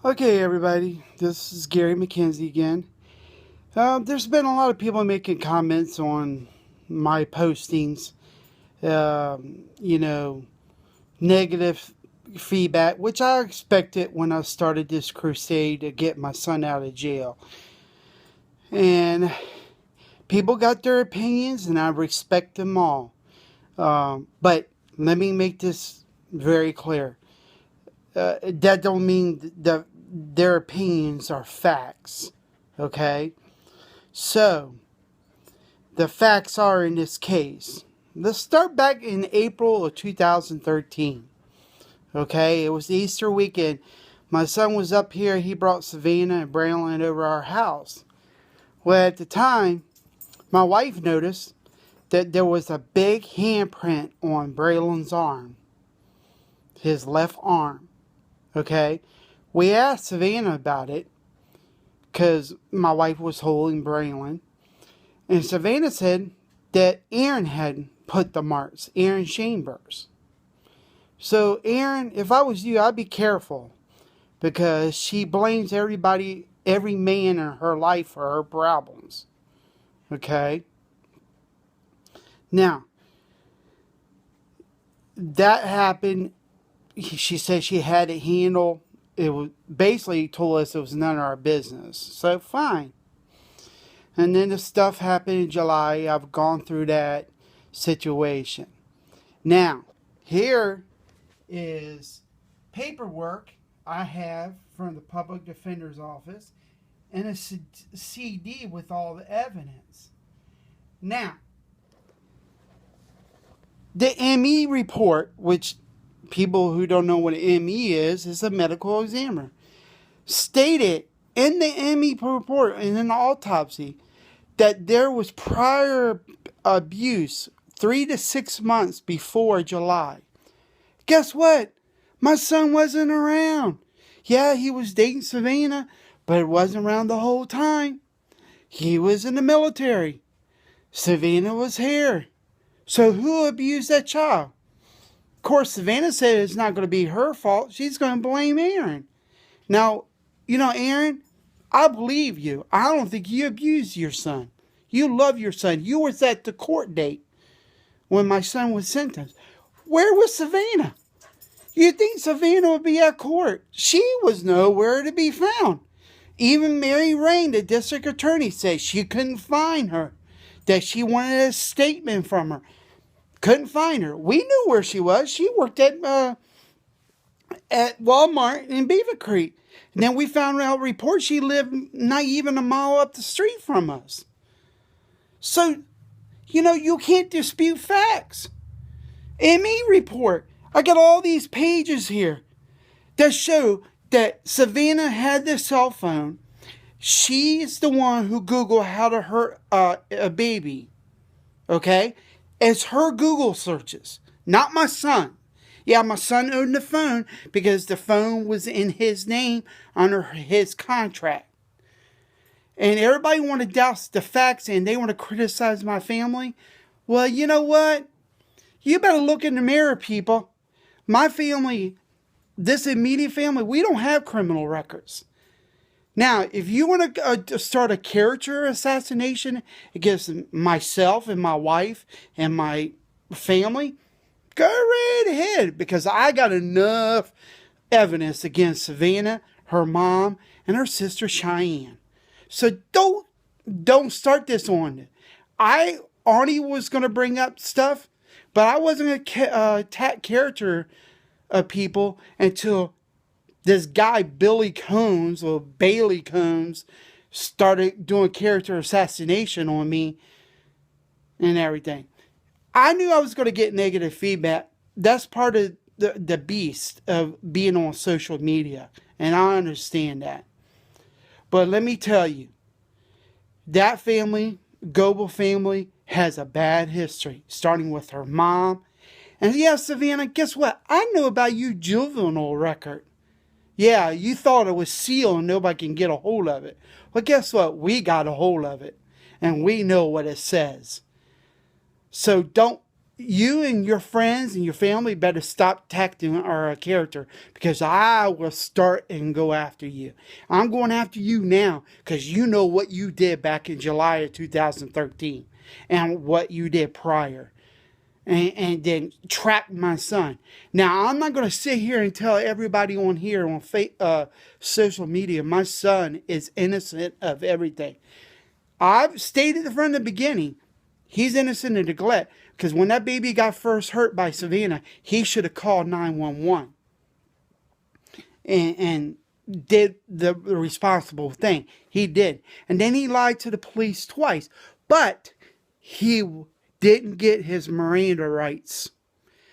Okay, everybody, this is Gary McKenzie again. There's been a lot of people making comments on my postings, you know, negative feedback, which I expected when I started this crusade to get my son out of jail. And people got their opinions, and I respect them all. But let me make this very clear. That don't mean that their opinions are facts. Okay? So, the facts are in this case. Let's start back in April of 2013. Okay? It was Easter weekend. My son was up here. He brought Savannah and Braylon over our house. Well, at the time, my wife noticed that there was a big handprint on Braylon's arm. His left arm. Okay? We asked Savannah about it because my wife was holding Braylon. And Savannah said that Aaron had put the marks, Aaron Chambers. So, Aaron, if I was you, I'd be careful because she blames everybody, every man in her life for her problems. Okay? Now, that happened. She said she had it handled. It was basically told us it was none of our business. So, fine. And then the stuff happened in July. I've gone through that situation. Now, here is paperwork I have from the Public Defender's Office and a CD with all the evidence. Now, the ME report, which people who don't know what an ME is a medical examiner, stated in the ME report and in the autopsy that there was prior abuse 3 to 6 months before July. Guess what? My son wasn't around. Yeah, he was dating Savannah, but it wasn't around the whole time. He was in the military. Savannah was here. So who abused that child? Of course, Savannah said it's not going to be her fault. She's going to blame Aaron. Now, Aaron, I believe you. I don't think you abused your son. You love your son. You was at the court date when my son was sentenced. Where was Savannah? You think Savannah would be at court? She was nowhere to be found. Even Mary Rain, the district attorney, said she couldn't find her. That she wanted a statement from her. Couldn't find her. We knew where she was. She worked at Walmart in Beaver Creek. And then we found out a report she lived not even a mile up the street from us. So, you can't dispute facts. ME report. I got all these pages here that show that Savannah had this cell phone. She's the one who Googled how to hurt a baby. Okay? It's her Google searches, not my son. Yeah, my son owned the phone because the phone was in his name under his contract. And everybody want to douse the facts and they want to criticize my family. Well, you know what? You better look in the mirror, people. My family, this immediate family, we don't have criminal records. Now, if you want to start a character assassination against myself and my wife and my family, go right ahead, because I got enough evidence against Savannah, her mom, and her sister Cheyenne. So don't start this on. Arnie was going to bring up stuff, but I wasn't going to attack character of people until this guy Billy Combs or Bailey Combs started doing character assassination on me and everything. I knew I was going to get negative feedback. That's part of the beast of being on social media, and I understand that. But let me tell you, that family, Goebel family, has a bad history, starting with her mom. And yeah, Savannah, guess what? I know about your juvenile record. Yeah, you thought it was sealed and nobody can get a hold of it. Well, guess what? We got a hold of it, and we know what it says. So don't you and your friends and your family better stop attacking our character, because I will start and go after you. I'm going after you now because you know what you did back in July of 2013 and what you did prior. And then track my son. Now, I'm not going to sit here and tell everybody on here on social media my son is innocent of everything. I've stated from the beginning, he's innocent of neglect, because when that baby got first hurt by Savannah, he should have called 911 and did the responsible thing. He did. And then he lied to the police twice. But he didn't get his Miranda rights.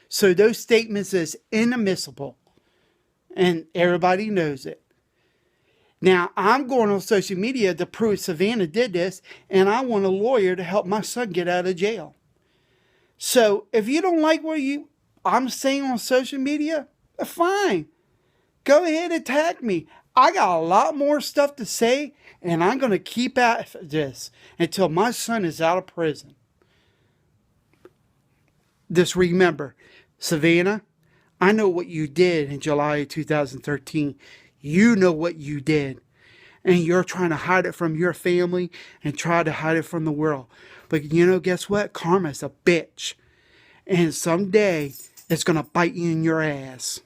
So those statements is inadmissible. And everybody knows it. Now, I'm going on social media to prove Savannah did this, and I want a lawyer to help my son get out of jail. So if you don't like what I'm saying on social media, fine. Go ahead and attack me. I got a lot more stuff to say, and I'm going to keep at this until my son is out of prison. Just remember, Savannah, I know what you did in July of 2013. You know what you did. And you're trying to hide it from your family and try to hide it from the world. But guess what? Karma's a bitch. And someday it's going to bite you in your ass.